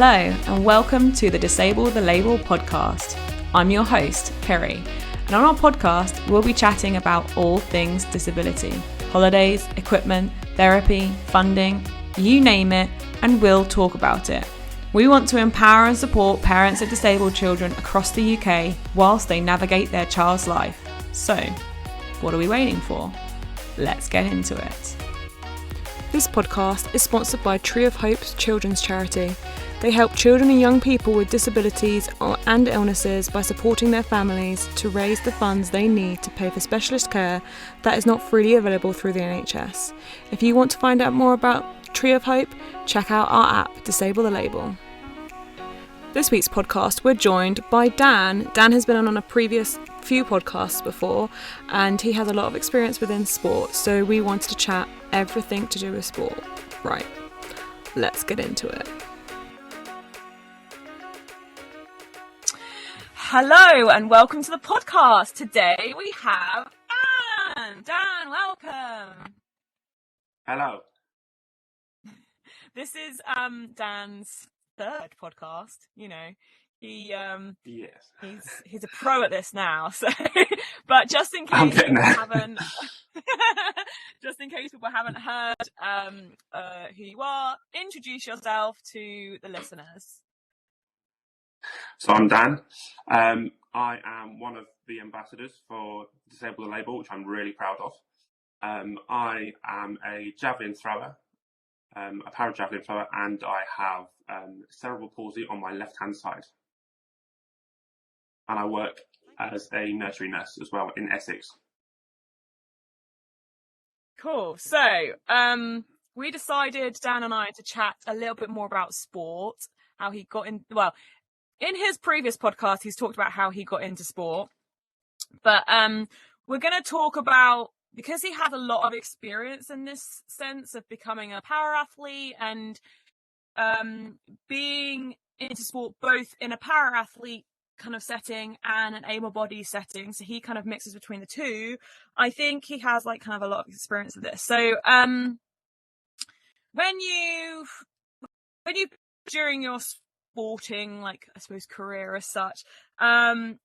Hello and welcome to the Disable the Label podcast. I'm your host, Kerry, and on our podcast we'll be chatting about all things disability, holidays, equipment, therapy, funding, you name it, and we'll talk about it. We want to empower and support parents of disabled children across the UK whilst they navigate their child's life. So, what are we waiting for? Let's get into it. This podcast is sponsored by Tree of Hope's children's charity. They help children and young people with disabilities and illnesses by supporting their families to raise the funds they need to pay for specialist care that is not freely available through the NHS. If you want to find out more about Tree of Hope, check out our app, Disable the Label. This week's podcast, we're joined by Dan. Dan has been on a previous few podcasts before, and he has a lot of experience within sport, so we wanted to chat everything to do with sport. Right, let's get into it. Hello and welcome to the podcast. Today we have Dan. Dan, welcome. Hello. This is Dan's third podcast. You know, he's a pro at this now. So, but just in case people haven't, heard who you are, introduce yourself to the listeners. So I'm Dan. I am one of the ambassadors for Disable the Label, which I'm really proud of. I am a javelin thrower, a para javelin thrower, and I have cerebral palsy on my left-hand side. And I work as a nursery nurse as well in Essex. Cool. So we decided, Dan and I, to chat a little bit more about sport, how he got in. Well, in his previous podcast, he's talked about how he got into sport. But we're going to talk about, because he has a lot of experience in this sense of becoming a para-athlete and being into sport both in a para-athlete kind of setting and an able-bodied setting. So he kind of mixes between the two. I think he has like kind of a lot of experience with this. So when you during your sporting, like, I suppose, career as such, have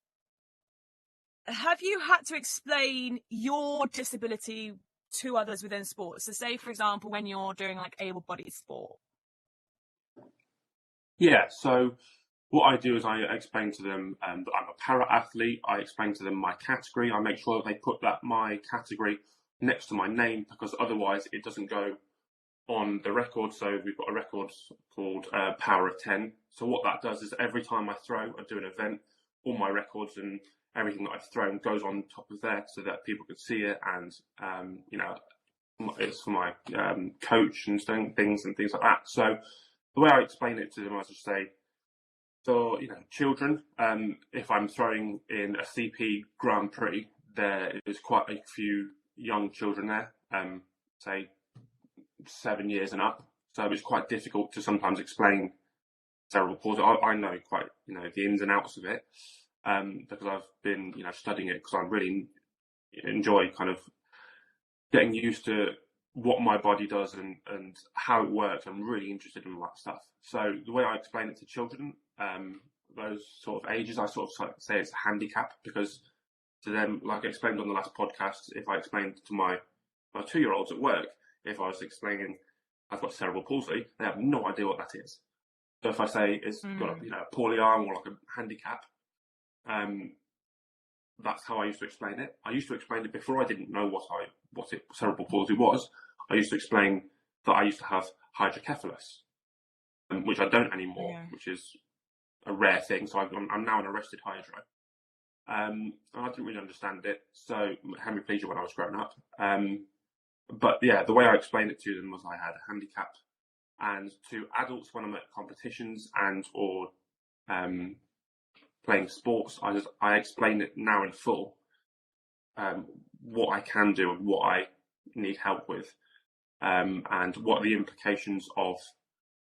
you had to explain your disability to others within sports? So say, for example, when you're doing like able-bodied sport. Yeah, so what I do is I explain to them that I'm a para-athlete. I explain to them my category. I make sure that they put my category next to my name, because otherwise it doesn't go on the record. So we've got a record called Power of 10. So what that does is every time I throw, I do an event, all my records and everything that I've thrown goes on top of there so that people can see it. And, it's for my coach and things like that. So the way I explain it to them, I just say, for children, if I'm throwing in a CP Grand Prix, there is quite a few young children there, say 7 years and up. So it's quite difficult to sometimes explain cerebral palsy. I know quite, the ins and outs of it, because I've been, studying it, because I really enjoy kind of getting used to what my body does and how it works. I'm really interested in all that stuff. So the way I explain it to children, those sort of ages, I sort of say it's a handicap, because to them, like I explained on the last podcast, if I explained to my 2-year-olds at work, if I was explaining I've got cerebral palsy, they have no idea what that is. So if I say it's got a poorly arm or like a handicap, that's how I used to explain it. I used to explain it before I didn't know what cerebral palsy was. I used to explain that I used to have hydrocephalus, which I don't anymore, which is a rare thing. So I'm now an arrested hydro. And I didn't really understand it. So hemiplegia when I was growing up. But yeah, the way I explained it to them was I had a handicap. And to adults, when I'm at competitions and or playing sports, I explain it now in full, what I can do and what I need help with, and what the implications of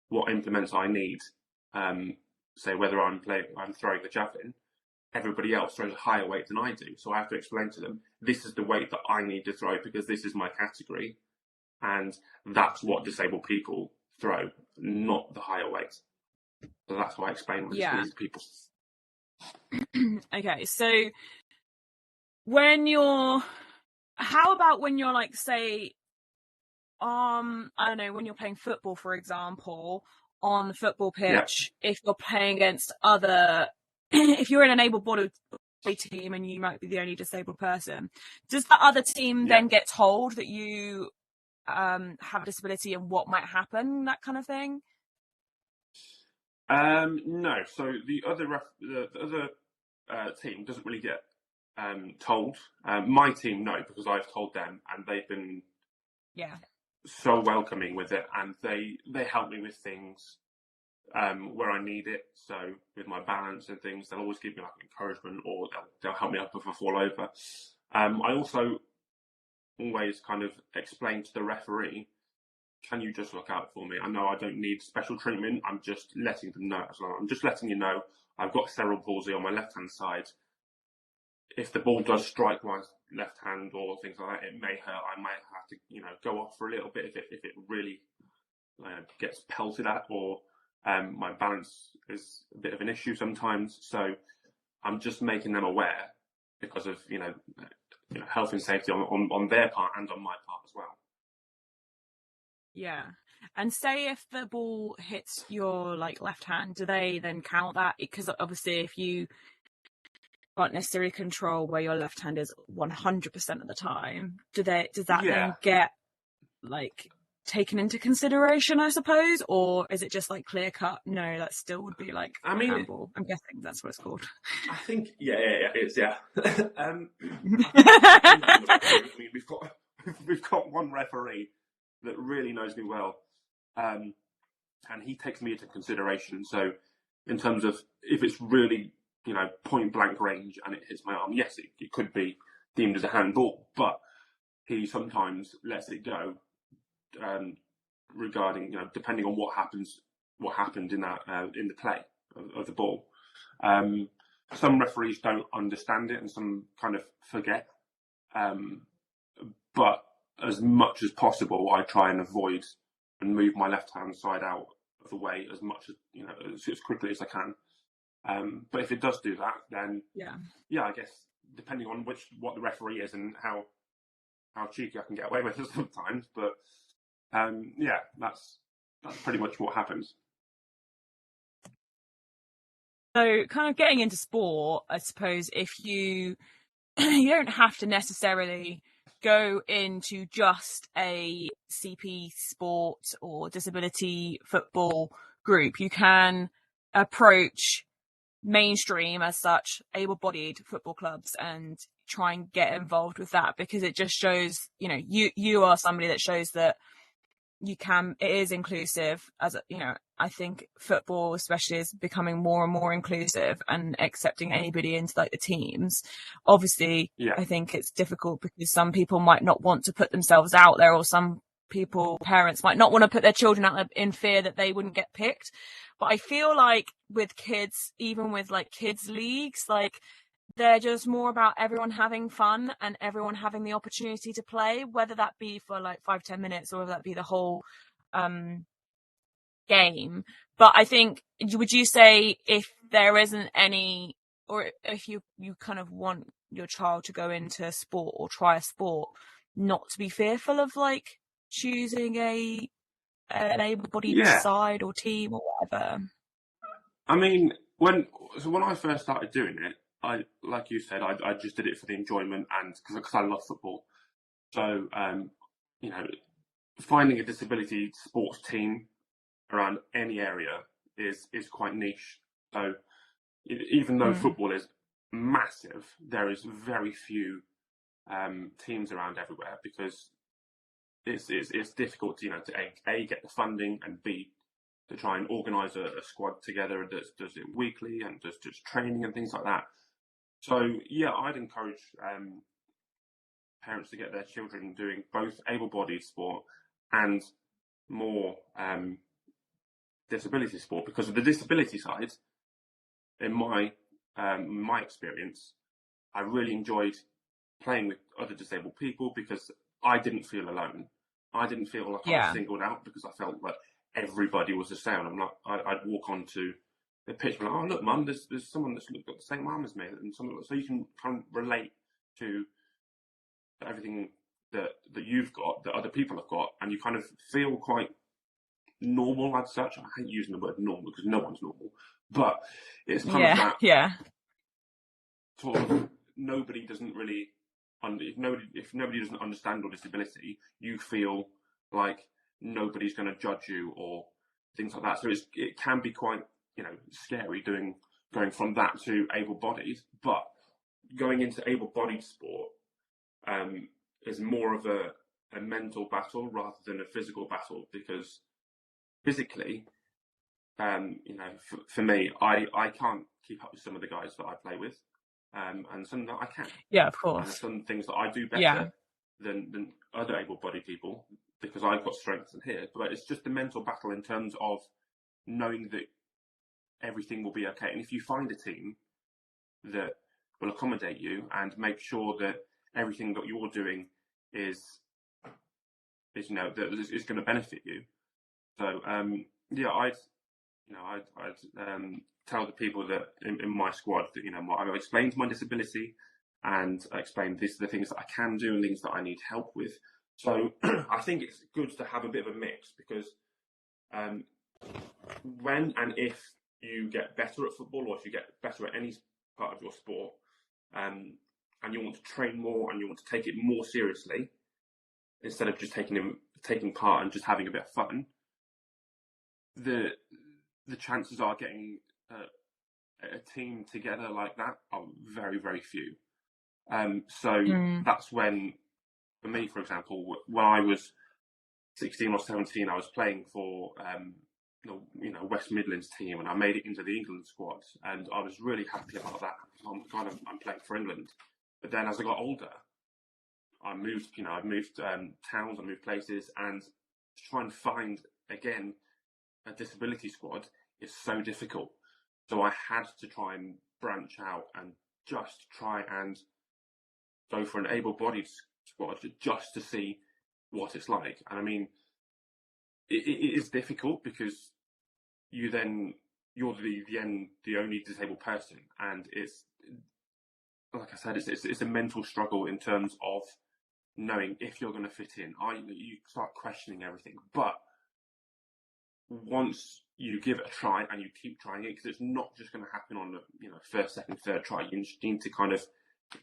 what implements I need. Say whether I'm throwing the javelin, everybody else throws a higher weight than I do. So I have to explain to them, this is the weight that I need to throw because this is my category. And that's what disabled people throw, not the higher weight. So that's why I explain what Yeah. disabilities to people. Okay, so how about when you're like, say, I don't know, when you're playing football, for example, on the football Yeah. pitch, if you're playing against if you're in an able-bodied team and you might be the only disabled person, does that other team Yeah. then get told that you have a disability and what might happen, that kind of thing? No. So the other team doesn't really get told. My team, no, because I've told them, and they've been Yeah. so welcoming with it, and they help me with things where I need it. So with my balance and things, they'll always give me like encouragement, or they'll help me up if I fall over. I also always kind of explain to the referee, can you just look out for me? I know I don't need special treatment. I'm just letting them know. So I'm just letting you know I've got cerebral palsy on my left hand side. If the ball does strike my left hand or things like that, it may hurt. I might have to, go off for a little bit if it really gets pelted at, or my balance is a bit of an issue sometimes. So I'm just making them aware because of health and safety on their part and on my part as well. Yeah. And say if the ball hits your like left hand, do they then count that? Because obviously if you can't necessarily control where your left hand is 100% of the time, does that Yeah. then get like taken into consideration, I suppose? Or is it just like clear cut? No, that still would be like I a mean, handball. I'm guessing that's what it's called. I think, yeah, it's, yeah. I mean, we've got one referee that really knows me well, and he takes me into consideration. So, in terms of if it's really, point blank range and it hits my arm, yes, it could be deemed as a handball, but he sometimes lets it go, regarding, depending on what happened in that in the play of the ball. Some referees don't understand it and some kind of forget. But as much as possible, I try and avoid and move my left hand side out of the way as much as quickly as I can. But if it does do that, then yeah, I guess depending on what the referee is and how cheeky I can get away with it sometimes. But yeah, that's pretty much what happens. So kind of getting into sport, I suppose if you don't have to necessarily go into just a CP sport or disability football group. You can approach mainstream as such able-bodied football clubs and try and get involved with that, because it just shows, you are somebody that shows that it is inclusive. As I think football especially is becoming more and more inclusive and accepting anybody into like the teams. Obviously, Yeah. I think it's difficult because some people might not want to put themselves out there, or some parents might not want to put their children out there in fear that they wouldn't get picked. But I feel like with kids, even with like kids leagues, like they're just more about everyone having fun and everyone having the opportunity to play, whether that be for like 5-10 minutes or whether that be the whole game. But I think, would you say if there isn't any, or if you kind of want your child to go into sport or try a sport, not to be fearful of like choosing an able-bodied side or team or whatever? I mean, when I first started doing it, like you said, I just did it for the enjoyment and because I love football. So, finding a disability sports team around any area is quite niche. So, even though football is massive, there is very few teams around everywhere, because it's difficult to to A, get the funding, and B, to try and organise a squad together that does it weekly and does just training and things like that. So yeah, I'd encourage parents to get their children doing both able-bodied sport and more disability sport, because of the disability side. In my experience, I really enjoyed playing with other disabled people because I didn't feel alone. I didn't feel like I was singled out, because I felt like everybody was the same. I'm like, I'd walk onto the pitch and like, oh look, mum, there's someone that's got the same arm as me, and so you can kind of relate to everything that you've got, that other people have got, and you kind of feel quite normal as such. I hate using the word normal because no one's normal, but it's kind of that sort of nobody doesn't really, if nobody doesn't understand your disability, you feel like nobody's going to judge you or things like that. So it can be quite, scary going from that to able-bodied, but going into able-bodied sport is more of a mental battle rather than a physical battle, because physically, for me, I can't keep up with some of the guys that I play with, and some that I can. Yeah, of course. And there's some things that I do better than other able-bodied people because I've got strengths in here. But it's just the mental battle in terms of knowing that everything will be okay. And if you find a team that will accommodate you and make sure that everything that you're doing is that is going to benefit you. So I'd tell the people that in my squad that I've explained my disability and I explained the things that I can do and things that I need help with. So I think it's good to have a bit of a mix, because when and if you get better at football, or if you get better at any part of your sport, and you want to train more and you want to take it more seriously instead of just taking part and just having a bit of fun, the chances are getting a team together like that are very, very few. That's when, for me, for example, when I was 16 or 17, I was playing for West Midlands team, and I made it into the England squad, and I was really happy about that. I'm playing for England. But then as I got older, I moved towns, I moved places, and to try and find again a disability squad is so difficult. So I had to try and branch out and just try and go for an able-bodied squad just to see what it's like. And I mean, it is difficult because you're the only disabled person, and it's like I said, it's a mental struggle in terms of knowing if you're going to fit in. You start questioning everything, but once you give it a try and you keep trying it, because it's not just going to happen on the first, second, third try. You need to kind of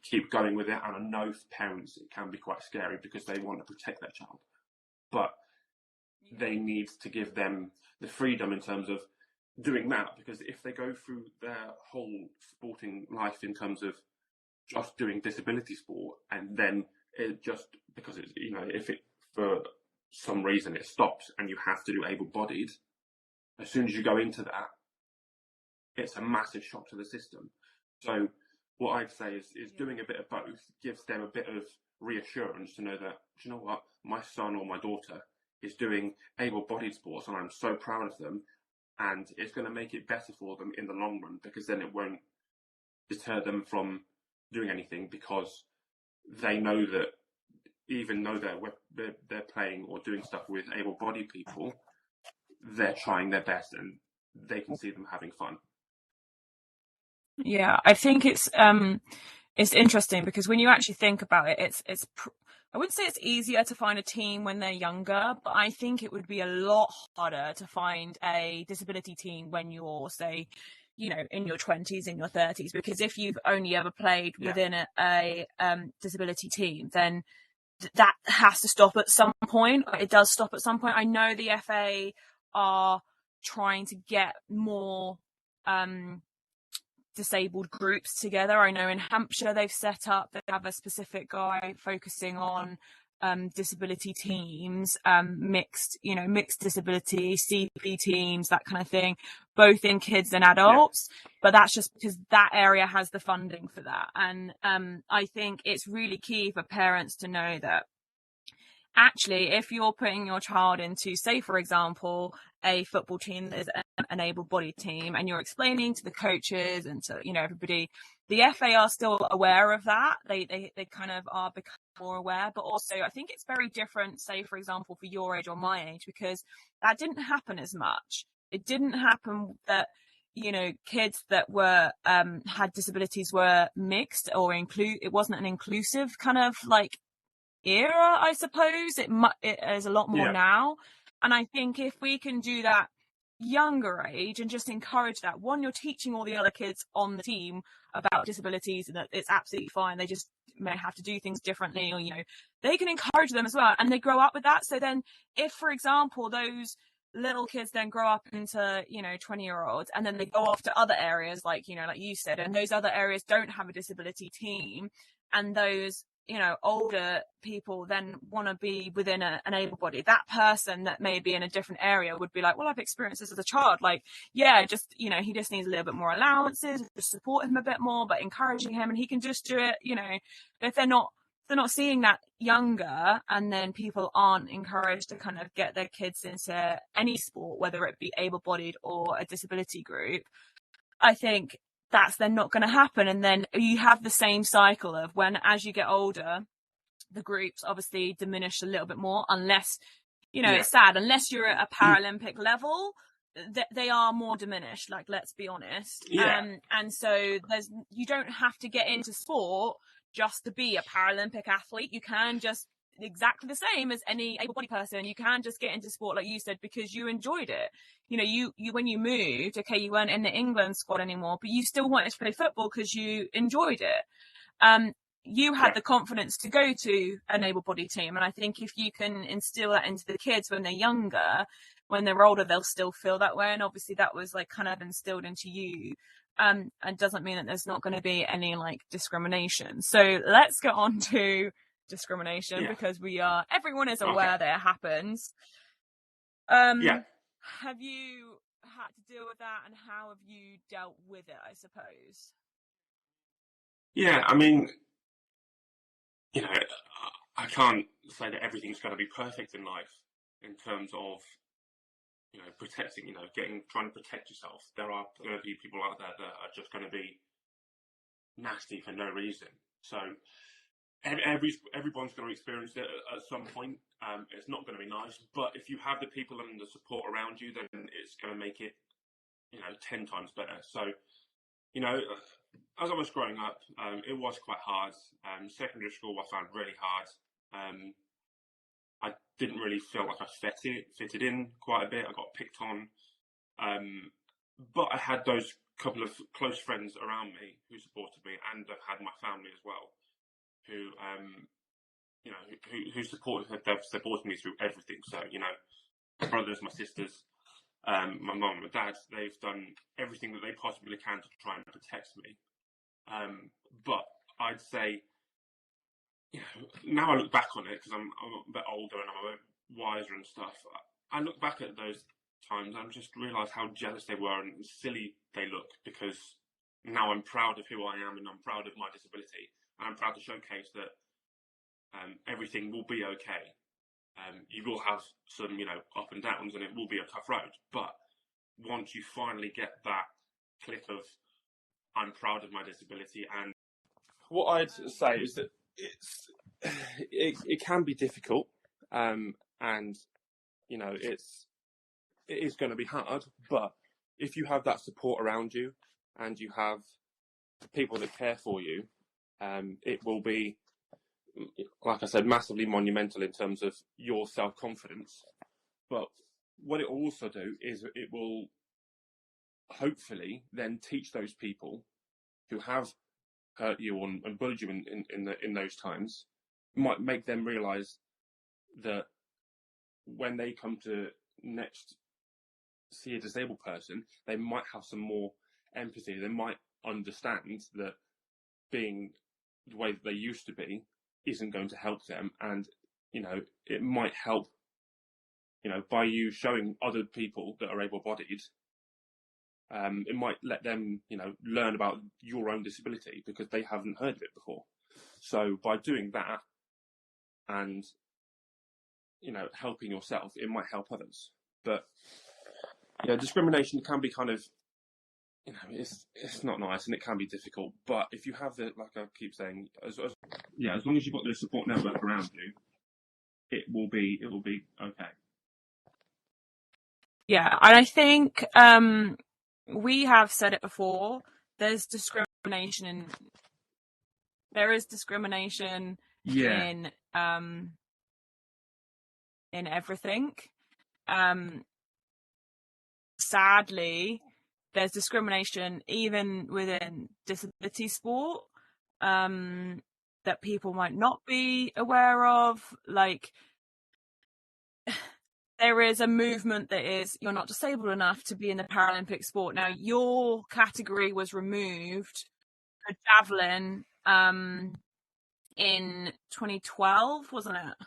keep going with it. And I know for parents it can be quite scary because they want to protect their child, but they need to give them the freedom in terms of doing that, because if they go through their whole sporting life in terms of just doing disability sport, and then it just, because it's, if it for some reason it stops and you have to do able-bodied, as soon as you go into that, it's a massive shock to the system. So what I'd say is doing a bit of both gives them a bit of reassurance to know that, do you know what, my son or my daughter is doing able-bodied sports and I'm so proud of them, and it's going to make it better for them in the long run, because then it won't deter them from doing anything, because they know that even though they're playing or doing stuff with able-bodied people, they're trying their best and they can see them having fun. Yeah, I think it's interesting because when you actually think about it, it's I wouldn't say it's easier to find a team when they're younger, but I think it would be a lot harder to find a disability team when you're, say, in your 20s, in your 30s, because if you've only ever played within a disability team, then that has to stop at some point. It does stop at some point. I know the FA are trying to get more disabled groups together. I know in Hampshire they have a specific guy focusing on disability teams, mixed disability, CP teams, that kind of thing, both in kids and adults. But that's just because that area has the funding for that. And I think it's really key for parents to know that actually, if you're putting your child into, say, for example, a football team that is an able-bodied team, and you're explaining to the coaches and to everybody the FA are still aware of that. They kind of are becoming more aware, but also I think it's very different, say, for example, for your age or my age, because that didn't happen as much. It didn't happen that, you know, kids that were had disabilities were mixed or it wasn't an inclusive kind of like era, I suppose. It is a lot more now. And I think if we can do that younger age and just encourage that, one, you're teaching all the other kids on the team about disabilities and that it's absolutely fine. They just may have to do things differently, or, you know, they can encourage them as well. And they grow up with that. So then if, for example, those little kids then grow up into, you know, 20-year-olds, and then they go off to other areas, like, you know, like you said, and those other areas don't have a disability team, and those, you know, older people then want to be within an able body, that person that may be in a different area would be like, well, I've experienced this as a child. Like, yeah, just, you know, he just needs a little bit more allowances, just support him a bit more, but encouraging him, and he can just do it, you know. If they're not seeing that younger, and then people aren't encouraged to kind of get their kids into any sport, whether it be able-bodied or a disability group, I think that's then not going to happen. And then you have the same cycle of when, as you get older, the groups obviously diminish a little bit more, unless, you know, it's sad, unless you're at a Paralympic level, they are more diminished, like, let's be honest. And so you don't have to get into sport just to be a Paralympic athlete. You can just, exactly the same as any able-bodied person, you can just get into sport, like you said, because you enjoyed it. You know, you when you moved, okay, you weren't in the England squad anymore, but you still wanted to play football because you enjoyed it. You had the confidence to go to an able-bodied team, and I think if you can instill that into the kids when they're younger, when they're older, they'll still feel that way. And obviously that was like kind of instilled into you. And doesn't mean that there's not going to be any like discrimination. So let's get on to discrimination, because everyone is aware that it happens. Have you had to deal with that, and how have you dealt with it, I suppose? Yeah, I mean, you know, I can't say that everything's going to be perfect in life in terms of, you know, protecting, you know, trying to protect yourself. There are going to be people out there that are just going to be nasty for no reason. So everyone's going to experience it at some point. It's not going to be nice, but if you have the people and the support around you, then it's going to make it, you know, 10 times better. So, you know, as I was growing up, it was quite hard. Secondary school I found really hard. I didn't really feel like I fitted in quite a bit. I got picked on. But I had those couple of close friends around me who supported me, and I've had my family as well, who you know, who supported me through everything. So, you know, my brothers, my sisters, my mum, my dad, they've done everything that they possibly can to try and protect me. But I'd say, you know, now I look back on it, because I'm a bit older and I'm a bit wiser and stuff, I look back at those times and just realise how jealous they were and silly they look, because now I'm proud of who I am, and I'm proud of my disability, and I'm proud to showcase that everything will be okay. You will have some, you know, up and downs, and it will be a tough road, but once you finally get that click of I'm proud of my disability, and what I'd say is that it can be difficult, and, you know, it is going to be hard, but if you have that support around you and you have people that care for you, it will be, like I said, massively monumental in terms of your self-confidence. But what it will also do is it will hopefully then teach those people who have hurt you and bullied you in those times, might make them realise that when they come to next see a disabled person, they might have some more empathy. They might understand that being the way that they used to be isn't going to help them, and, you know, it might help, you know, by you showing other people that are able-bodied, it might let them, you know, learn about your own disability, because they haven't heard of it before. So by doing that and, you know, helping yourself, it might help others. But, you know, discrimination can be kind of, you know, it's not nice and it can be difficult. But if you have the, like I keep saying, as long as you've got the support network around you, it will be okay. Yeah, and I think we have said it before. There is discrimination Yeah. in everything. Sadly, there's discrimination even within disability sport that people might not be aware of. Like, there is a movement that is, you're not disabled enough to be in the Paralympic sport. Now, your category was removed for javelin in 2012, wasn't it?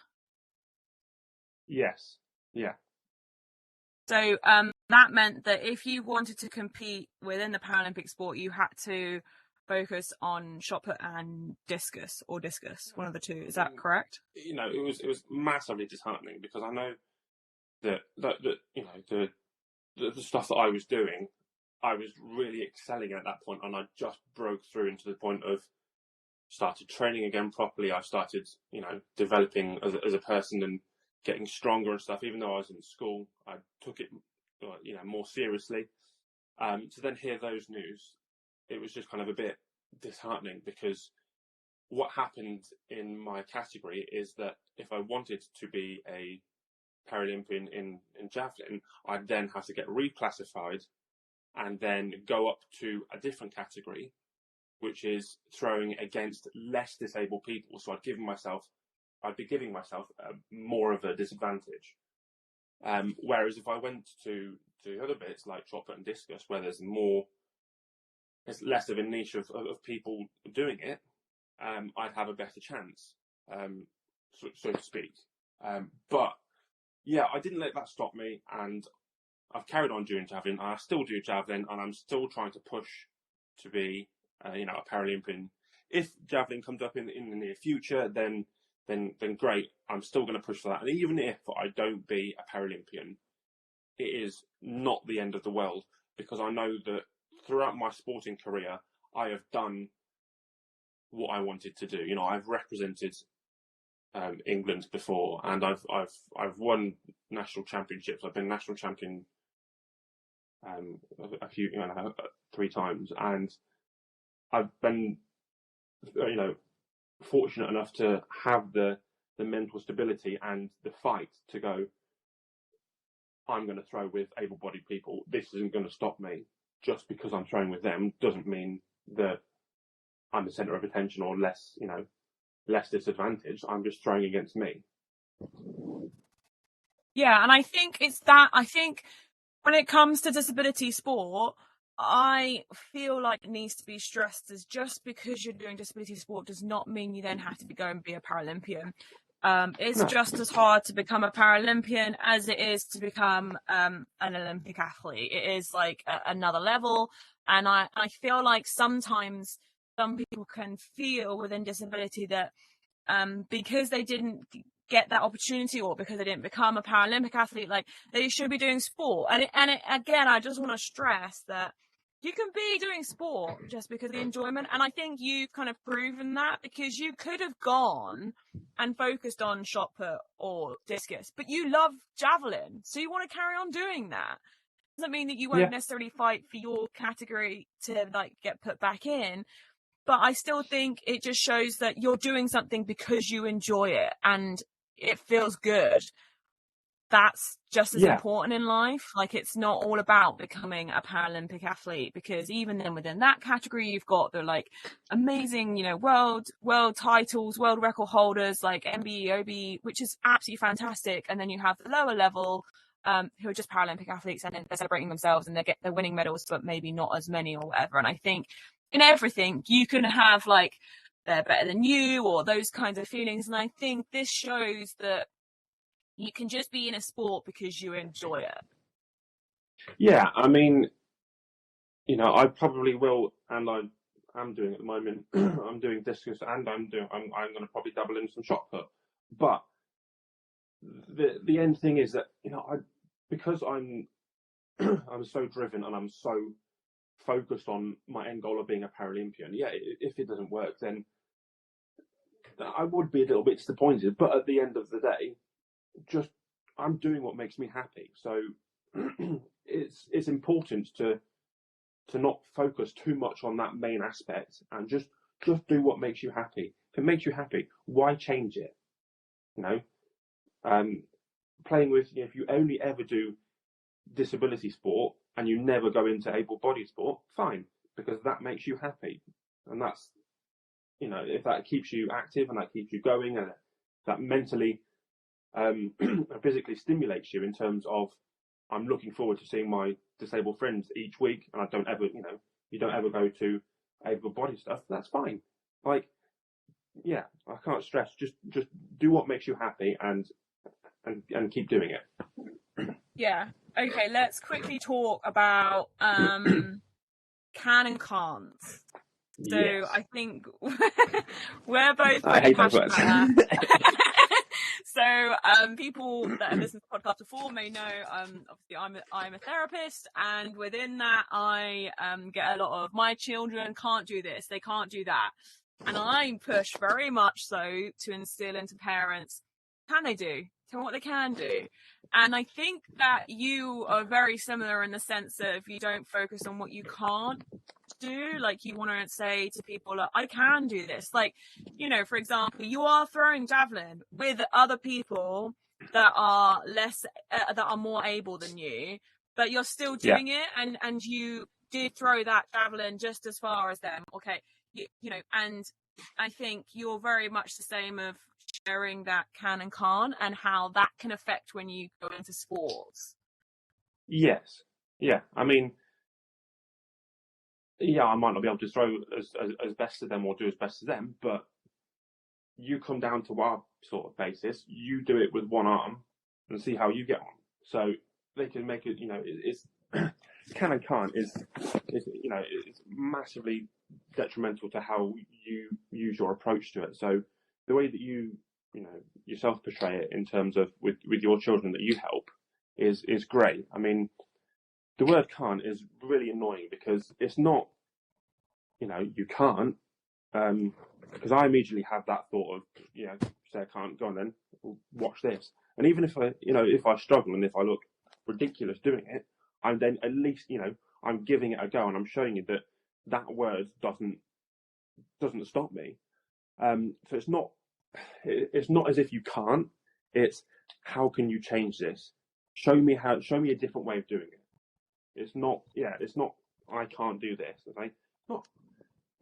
Yes. Yeah. So that meant that if you wanted to compete within the Paralympic sport, you had to focus on shot put and discus, one of the two. Is that correct? You know, it was massively disheartening because I know that you know the stuff that I was doing, I was really excelling at that point, and I just broke through into the point of started training again properly. I started, you know, developing as a person and getting stronger and stuff. Even though I was in school, I took it, you know, more seriously. To then hear those news, it was just kind of a bit disheartening because what happened in my category is that if I wanted to be a Paralympian in javelin, I'd then have to get reclassified and then go up to a different category, which is throwing against less disabled people. So I'd be giving myself more of a disadvantage. Whereas if I went to other bits like shot put and discus, where there's less of a niche of people doing it, I'd have a better chance, so to speak. But yeah, I didn't let that stop me, and I've carried on doing javelin. I still do javelin, and I'm still trying to push to be, you know, a Paralympian. If javelin comes up in the near future, then great. I'm still going to push for that. And even if I don't be a Paralympian, it is not the end of the world, because I know that throughout my sporting career, I have done what I wanted to do. You know, I've represented England before, and I've won national championships. I've been national champion a few, you know, 3 times, and I've been, you know, fortunate enough to have the mental stability and the fight to go, I'm going to throw with able-bodied people. This isn't going to stop me. Just because I'm throwing with them doesn't mean that I'm the centre of attention or less, you know, less disadvantaged. I'm just throwing against me. Yeah, and I think when it comes to disability sport, I feel like it needs to be stressed as just because you're doing disability sport does not mean you then have to go and be a Paralympian. It's just as hard to become a Paralympian as it is to become an Olympic athlete. It is like another level, and I feel like sometimes some people can feel within disability that because they didn't get that opportunity or because they didn't become a Paralympic athlete, like they should be doing sport. And again, I just want to stress that you can be doing sport just because of the enjoyment. And I think you've kind of proven that, because you could have gone and focused on shot put or discus, but you love javelin, so you want to carry on doing that. Doesn't mean that you won't necessarily fight for your category to like get put back in, but I still think it just shows that you're doing something because you enjoy it and it feels good. That's just as important in life. Like, it's not all about becoming a Paralympic athlete, because even then within that category, you've got the like amazing, you know, world titles, world record holders like MBE, OBE, which is absolutely fantastic. And then you have the lower level who are just Paralympic athletes, and then they're celebrating themselves and they're winning medals, but maybe not as many or whatever. And I think in everything you can have like they're better than you or those kinds of feelings. And I think this shows that you can just be in a sport because you enjoy it. Yeah, I mean, you know, I probably will, and I am doing at the moment. I'm doing discus, and I'm going to probably double in some shot put. But the end thing is that, you know, because I'm I'm so driven and I'm so focused on my end goal of being a Paralympian, yeah, if it doesn't work, then I would be a little bit disappointed. But at the end of the day, just I'm doing what makes me happy. So it's important to not focus too much on that main aspect and just do what makes you happy. If it makes you happy, why change it? You know, playing with, if you only ever do disability sport and you never go into able-bodied sport, fine, because that makes you happy. And that's, if that keeps you active and that keeps you going and that mentally and physically stimulates you in terms of, I'm looking forward to seeing my disabled friends each week, and I don't ever, you don't ever go to able-bodied stuff, that's fine. Like, yeah, I can't stress, just do what makes you happy and keep doing it. Yeah. Okay, let's quickly talk about can and can't. So yes. I think we're both pretty passionate about that. So people that have listened to the podcast before may know, obviously I'm a therapist, and within that I get a lot of, my children can't do this, they can't do that, and I push very much so to instill into parents, can they do? Tell them what they can do. And I think that you are very similar in the sense of you don't focus on what you can't do. Like, you want to say to people, like, I can do this. Like, for example, you are throwing javelin with other people that are less, that are more able than you, but you're still doing it. And you did throw that javelin just as far as them. Okay. And I think you're very much the same of sharing that can and can't, and how that can affect when you go into sports. Yes. Yeah. I mean, yeah, I might not be able to throw as best as them or do as best as them, but you come down to our sort of basis, you do it with one arm and see how you get on. So they can make it, it's can and can't is it's massively detrimental to how you use your approach to it. So the way that you yourself portray it in terms of with your children that you help is great. I mean, the word can't is really annoying because it's not, you can't, because I immediately have that thought of, say I can't, go on then, watch this. And even if I struggle and if I look ridiculous doing it, I'm then at least, I'm giving it a go and I'm showing you that word doesn't stop me. So it's not as if you can't, it's how can you change this? Show me a different way of doing it. It's not I can't do this. It's like, not,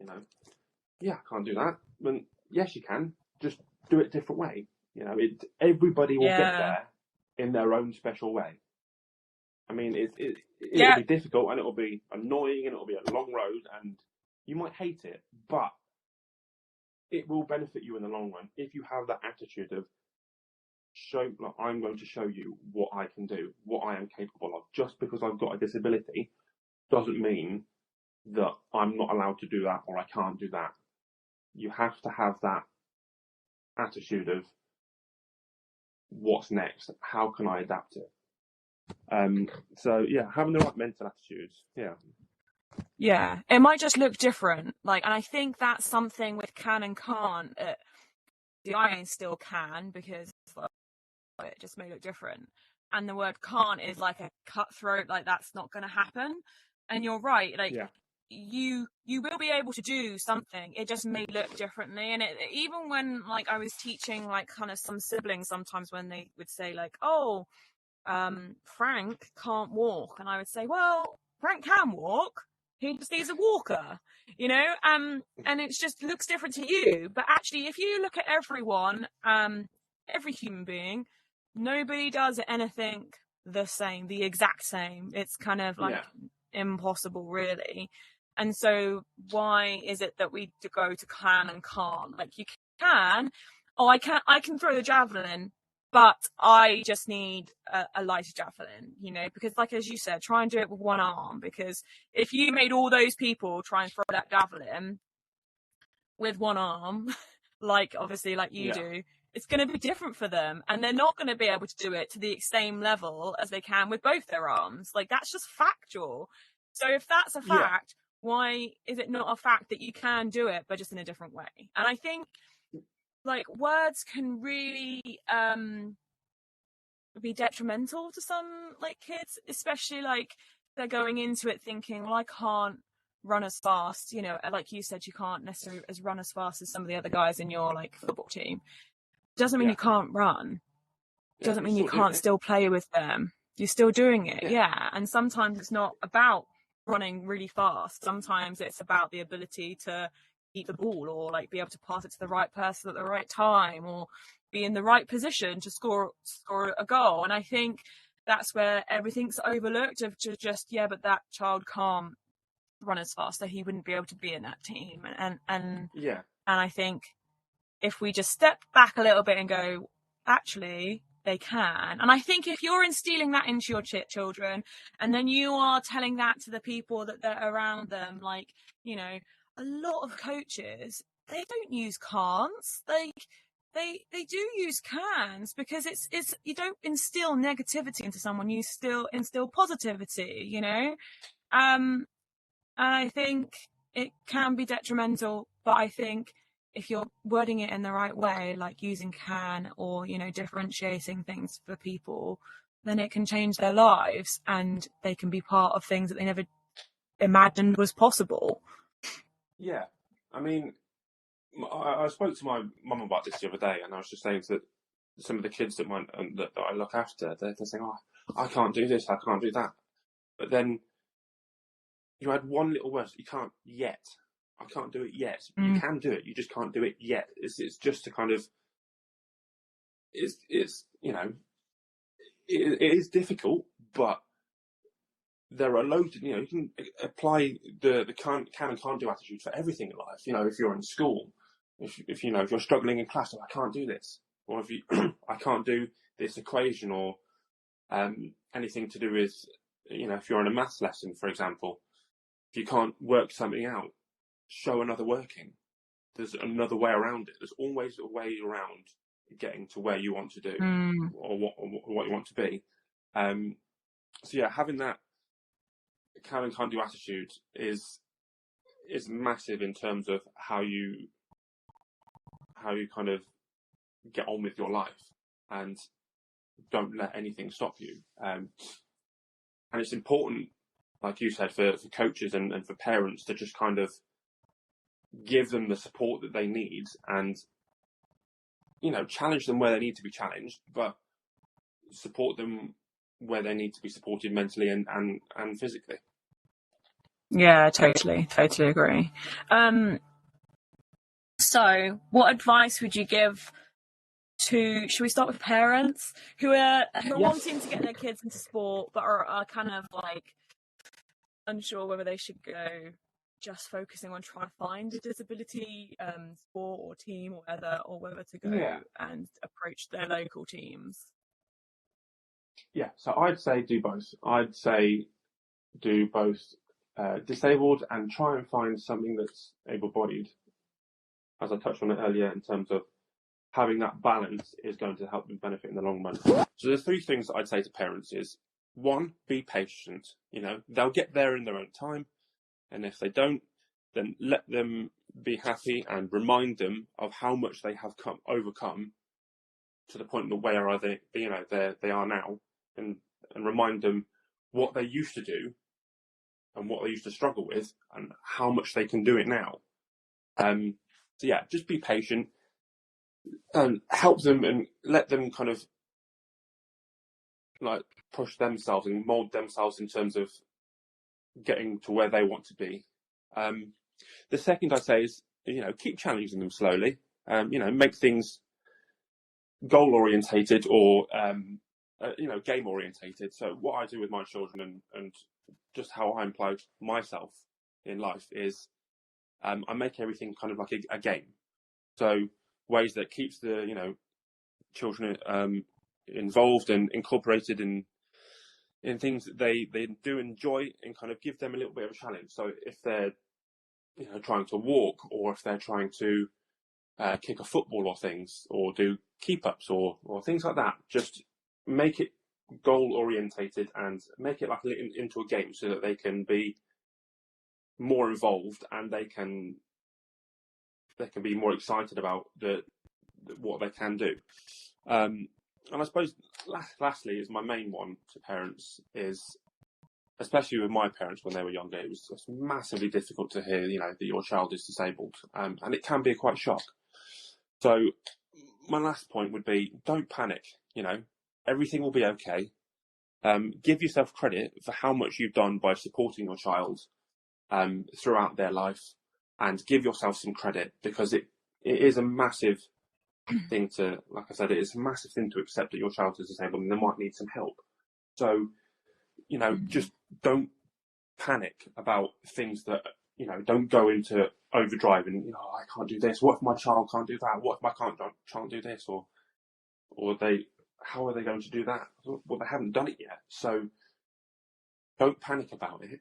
I can't do that. But yes, you can. Just do it a different way. Everybody will get there in their own special way. I mean, it'll be difficult and it'll be annoying and it'll be a long road and you might hate it, but it will benefit you in the long run if you have that attitude of I'm going to show you what I can do, what I am capable of. Just because I've got a disability doesn't mean that I'm not allowed to do that or I can't do that. You have to have that attitude of what's next? How can I adapt it? So yeah, having the right mental attitudes. Yeah, it might just look different. And I think that's something with can and can't. I still can because it just may look different. And the word can't is like a cutthroat, like that's not going to happen. And you're right, you will be able to do something. It just may look differently. And even when I was teaching kind of some siblings sometimes when they would say Frank can't walk, and I would say, well, Frank can walk. He just needs a walker, and it just looks different to you. But actually, if you look at everyone, every human being, nobody does anything the exact same. It's kind of impossible, really. And so why is it that we go to can and can't? You can, I can throw the javelin, but I just need a lighter javelin, because as you said, try and do it with one arm, because if you made all those people try and throw that javelin with one arm, obviously you do, it's going to be different for them, and they're not going to be able to do it to the same level as they can with both their arms. That's just factual. So if that's a Yeah, fact, why is it not a fact that you can do it, but just in a different way? And I think like words can really be detrimental to some like kids, especially like they're going into it thinking, well, I can't run as fast, you know, like you said, you can't necessarily run as fast as some of the other guys in your like football team. Doesn't mean yeah, you can't run. yeah. Doesn't You're mean you still doing can't it. still play with them. You're still doing it, Yeah, yeah. And sometimes it's not about running really fast. Sometimes it's about the ability to keep the ball, or like be able to pass it to the right person at the right time, or be in the right position to score a goal. And I think that's where everything's overlooked of just, yeah, but that child can't run as fast, so he wouldn't be able to be in that team. And yeah, I think if we just step back a little bit and go, actually, they can. And I think if you're instilling that into your children, and then you are telling that to the people that they're around them, like, you know, a lot of coaches, they don't use can'ts. They do use cans, because it's you don't instill negativity into someone, you still instill positivity, you know. And I think it can be detrimental, but I think if you're wording it in the right way, like using can, or, you know, differentiating things for people, then it can change their lives and they can be part of things that they never imagined was possible. yeah. I mean, I spoke to my mum about this the other day, and I was just saying that some of the kids that I look after, they're saying, "Oh, I can't do this, I can't do that." But then you had one little word, you can't yet. I can't do it yet. You Mm. can do it. You just can't do it yet. It's just to kind of it's you know it is difficult, but there are loads. You know, you can apply the can and can't do attitude for everything in life. You know, if you're in school, if you know if you're struggling in class, oh, I can't do this, or if you I can't do this equation, or anything to do with, you know, if you're in a maths lesson, for example, if you can't work something out, show another working. There's another way around it. There's always a way around getting to where you want to do, Mm. or what you want to be. So yeah, having that can and can't do attitude is massive in terms of how you kind of get on with your life and don't let anything stop you. And it's important, like you said, for coaches and for parents to just kind of give them the support that they need, and, you know, challenge them where they need to be challenged, but support them where they need to be supported mentally and physically. Yeah, totally agree. So what advice would you give to, should we start with parents who are wanting to get their kids into sport, but are kind of like unsure whether they should go just focusing on trying to find a disability sport or team, or whether to go and approach their local teams? Yeah, so I'd say do both. I'd say do both disabled, and try and find something that's able-bodied, as I touched on it earlier, in terms of having that balance is going to help them benefit in the long run. So the three things that I'd say to parents is, one, be patient. You know, they'll get there in their own time, and if they don't, then let them be happy and remind them of how much they have overcome to the point of where are they, you know, they are now, and remind them what they used to do and what they used to struggle with and how much they can do it now. So yeah, just be patient and help them and let them kind of like push themselves and mold themselves in terms of getting to where they want to be. The second I'd say is, you know, keep challenging them slowly. You know, make things goal orientated, or you know, game orientated. So what I do with my children and just how I employ myself in life is I make everything kind of like a game. So ways that keeps the, you know, children involved and incorporated in things that they do enjoy, and kind of give them a little bit of a challenge. So if they're, you know, trying to walk, or if they're trying to kick a football or things, or do keep ups or things like that, just make it goal orientated and make it like into a game so that they can be more involved and they can be more excited about what they can do. And I suppose lastly is my main one to parents is, especially with my parents when they were younger, it was just massively difficult to hear, that your child is disabled, and it can be quite a shock. So my last point would be, don't panic. Everything will be okay. Give yourself credit for how much you've done by supporting your child throughout their life, and give yourself some credit, because it is a massive thing to, like I said, it is a massive thing to accept that your child is disabled and they might need some help. So, just don't panic about things that, don't go into overdrive and, I can't do this. What if my child can't do that? What if my can't do this? Or how are they going to do that? Well, they haven't done it yet. So don't panic about it.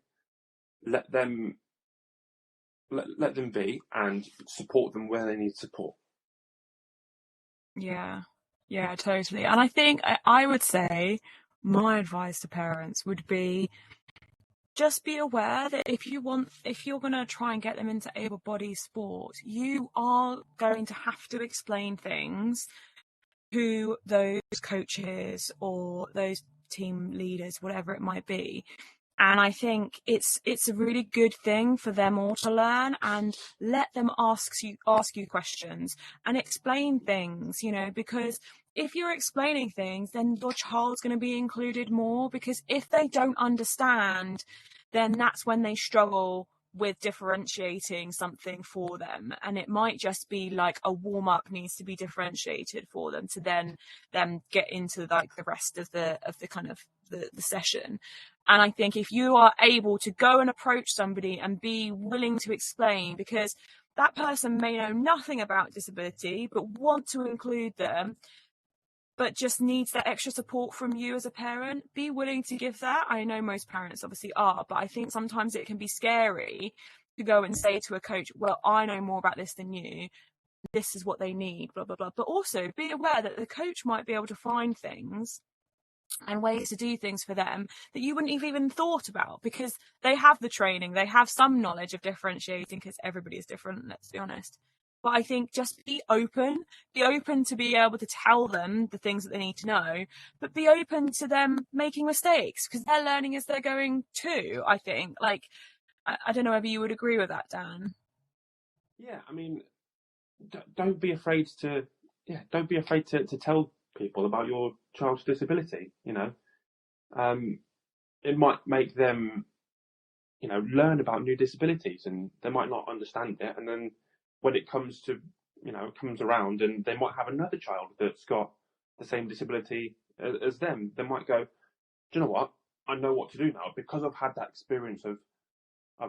Let them be, and support them where they need support. Yeah, totally. And I think I would say my advice to parents would be, just be aware that if you're going to try and get them into able-bodied sport, you are going to have to explain things to those coaches or those team leaders, whatever it might be. And I think it's a really good thing for them all to learn, and let them ask you questions and explain things, because if you're explaining things, then your child's going to be included more, because if they don't understand, then that's when they struggle with differentiating something for them. And it might just be like a warm-up needs to be differentiated for them to then get into like the rest of the kind of the session. And I think if you are able to go and approach somebody and be willing to explain, because that person may know nothing about disability but want to include them, but just needs that extra support from you as a parent, be willing to give that. I know most parents obviously are, but I think sometimes it can be scary to go and say to a coach, well, I know more about this than you. This is what they need, blah, blah, blah. But also be aware that the coach might be able to find things and ways to do things for them that you wouldn't have even thought about, because they have the training, they have some knowledge of differentiating, because everybody is different, let's be honest. But I think just be open to be able to tell them the things that they need to know, but be open to them making mistakes, because they're learning as they're going too, I think. Like, I don't know whether you would agree with that, Dan. Yeah, I mean, don't be afraid to tell people about your child's disability. It might make them, learn about new disabilities, and they might not understand it. And then when it comes around, and they might have another child that's got the same disability as them, they might go, do you know what? I know what to do now, because I've had that experience of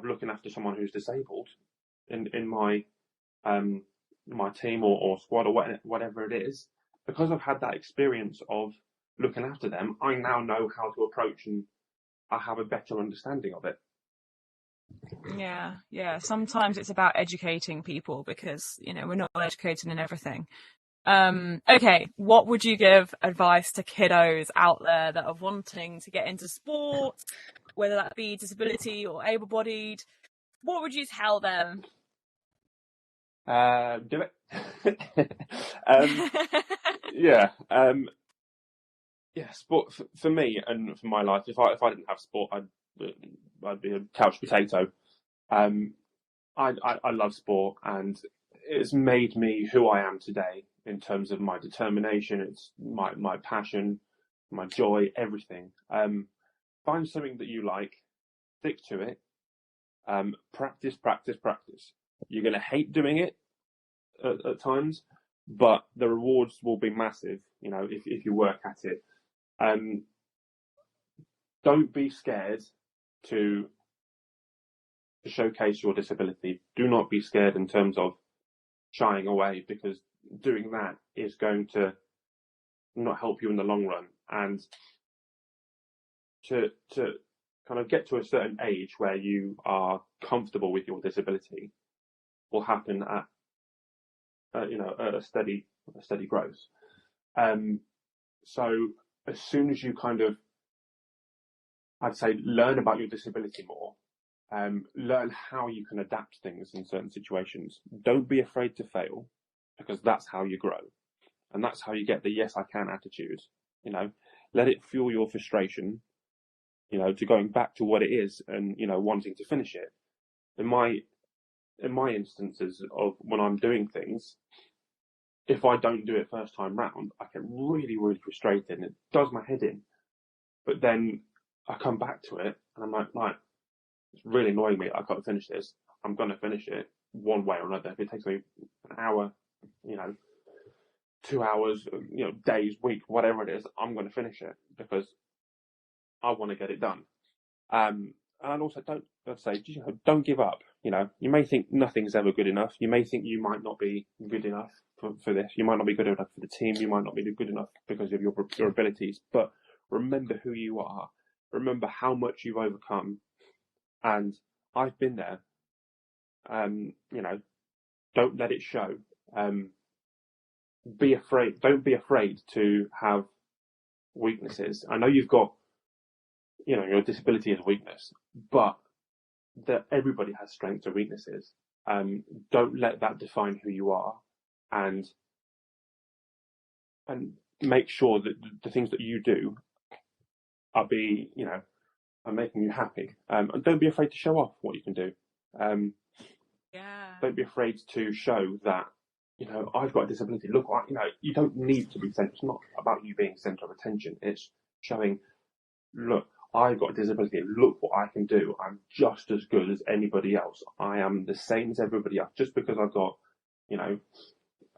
looking after someone who's disabled in my my team or squad or whatever it is. Because I've had that experience of looking after them, I now know how to approach, and I have a better understanding of it. Yeah. Sometimes it's about educating people, because, we're not educated in everything. Okay, what would you give advice to kiddos out there that are wanting to get into sport, whether that be disability or able-bodied? What would you tell them? Do it. Sport for me and for my life. If I didn't have sport, I'd be a couch potato. I love sport, and it's made me who I am today in terms of my determination. It's my passion, my joy, everything. Find something that you like, stick to it. Practice. You're going to hate doing it at times, but the rewards will be massive, if you work at it. Don't be scared to showcase your disability. Do not be scared in terms of shying away, because doing that is going to not help you in the long run. And to kind of get to a certain age where you are comfortable with your disability will happen at a steady growth. So as soon as you kind of, I'd say, learn about your disability more, learn how you can adapt things in certain situations. Don't be afraid to fail, because that's how you grow. And that's how you get the yes, I can attitude. Let it fuel your frustration, to going back to what it is and, wanting to finish it. In my instances of when I'm doing things, if I don't do it first time round, I get really, really frustrated and it does my head in. But then I come back to it and I'm like, right, it's really annoying me. I can't finish this. I'm going to finish it one way or another. If it takes me an hour, 2 hours, days, week, whatever it is, I'm going to finish it because I want to get it done. And also don't give up. You may think nothing's ever good enough. You may think you might not be good enough for this. You might not be good enough for the team. You might not be good enough because of your abilities. But remember who you are. Remember how much you've overcome. And I've been there. Don't let it show. Be afraid. Don't be afraid to have weaknesses. I know you've got, your disability is a weakness, but that everybody has strengths and weaknesses. Don't let that define who you are, and make sure that the things that you do are making you happy. And don't be afraid to show off what you can do. Don't be afraid to show that, I've got a disability. Look, you don't need to be centre. It's not about you being centre of attention. It's showing, look, I've got a disability. Look what I can do. I'm just as good as anybody else. I am the same as everybody else. Just because I've got,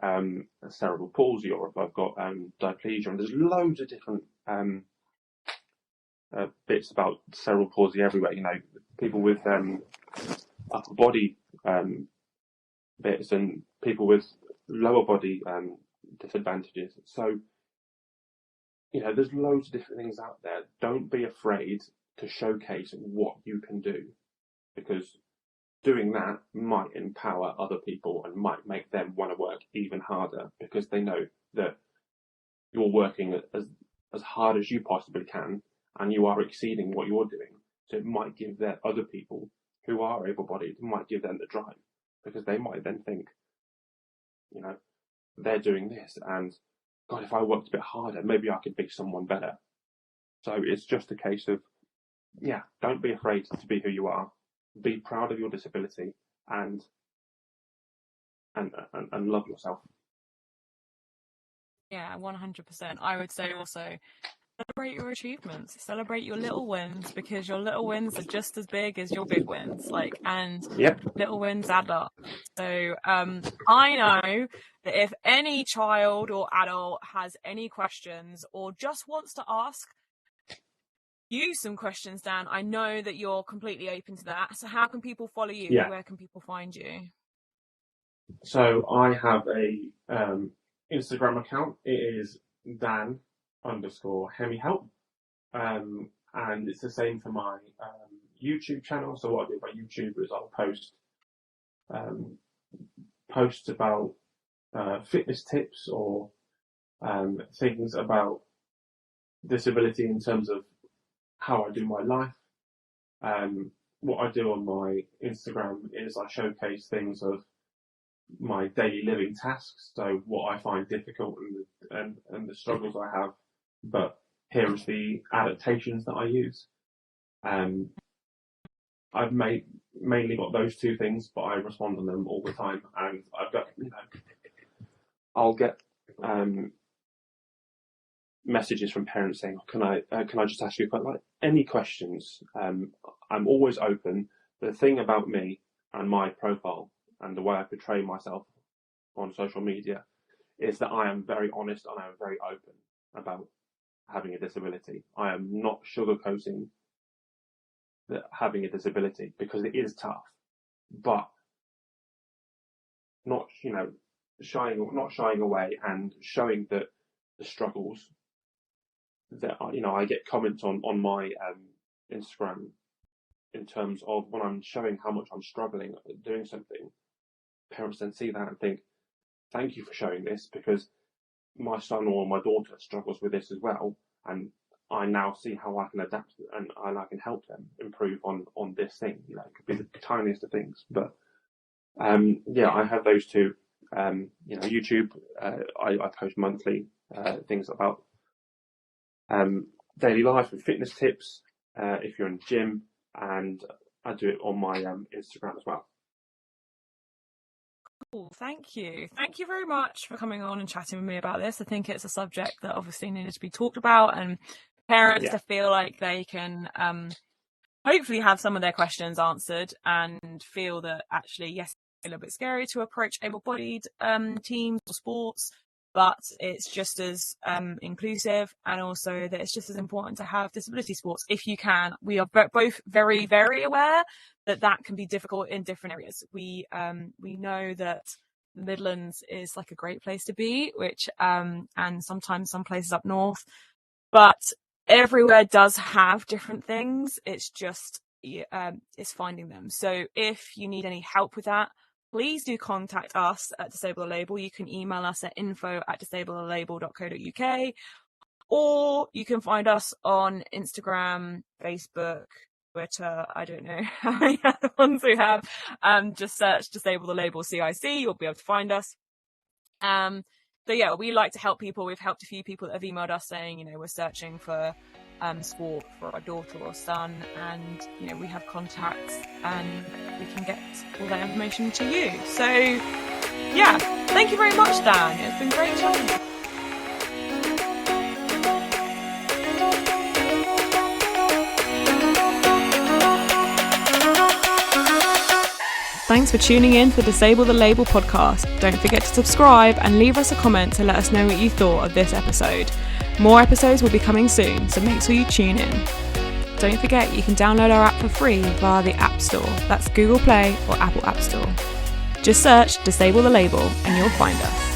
a cerebral palsy, or if I've got diplegia, and there's loads of different bits about cerebral palsy everywhere. People with upper body bits and people with lower body disadvantages. So, there's loads of different things out there. Don't be afraid to showcase what you can do, because doing that might empower other people and might make them want to work even harder, because they know that you're working as hard as you possibly can and you are exceeding what you're doing. So it might give their other people who are able-bodied, it might give them the drive, because they might then think, they're doing this, and God, if I worked a bit harder, maybe I could be someone better. So it's just a case of, don't be afraid to be who you are. Be proud of your disability and love yourself. Yeah, 100%. I would say also celebrate your achievements, celebrate your little wins, because your little wins are just as big as your big wins. Little wins add up. So I know that if any child or adult has any questions or just wants to ask you some questions, Dan, I know that you're completely open to that. So how can people follow you? Yeah. Where can people find you? So I have a Instagram account. It is Dan_HemiHelp. And it's the same for my YouTube channel. So what I do by YouTube is I'll post posts about fitness tips or things about disability in terms of how I do my life. What I do on my Instagram is I showcase things of my daily living tasks, so what I find difficult and the struggles I have, but here is the adaptations that I use. I've mainly got those two things, but I respond to them all the time, and I've got, I'll get messages from parents saying, can I just ask you any questions? I'm always open. The thing about me and my profile and the way I portray myself on social media is that I am very honest and I am very open about having a disability. I am not sugarcoating that having a disability, because it is tough, but not shying away and showing that the struggles that I get comments on my Instagram in terms of when I'm showing how much I'm struggling at doing something. Parents then see that and think, thank you for showing this, because my son or my daughter struggles with this as well, and I now see how I can adapt and I can help them improve on this thing. You know, it could be the tiniest of things, but I have those two. You know, YouTube. I post monthly things about daily life and fitness tips. If you're in the gym, and I do it on my Instagram as well. Cool, thank you. Thank you very much for coming on and chatting with me about this. I think it's a subject that obviously needed to be talked about, and parents to feel like they can hopefully have some of their questions answered and feel that actually, yes, it's a little bit scary to approach able-bodied teams or sports, but it's just as inclusive, and also that it's just as important to have disability sports if you can. We are both very, very aware that can be difficult in different areas. We know that the Midlands is like a great place to be, which and sometimes some places up north, but everywhere does have different things. It's just it's finding them. So if you need any help with that, please do contact us at Disable the Label. You can email us at info@disablethelabel.co.uk, or you can find us on Instagram, Facebook, Twitter. I don't know how many other ones we have. Just search Disable the Label CIC. You'll be able to find us. So yeah, we like to help people. We've helped a few people that have emailed us saying, you know, we're searching for sport for our daughter or son, and you know, we have contacts and we can get all that information to you. So yeah, thank you very much, Dan. It's been great chatting. Thanks for tuning in to the Disable the Label podcast. Don't forget to subscribe and leave us a comment to let us know what you thought of this episode. More episodes will be coming soon, so make sure you tune in. Don't forget you can download our app for free via the App Store. That's Google Play or Apple App Store. Just search Disable the Label and you'll find us.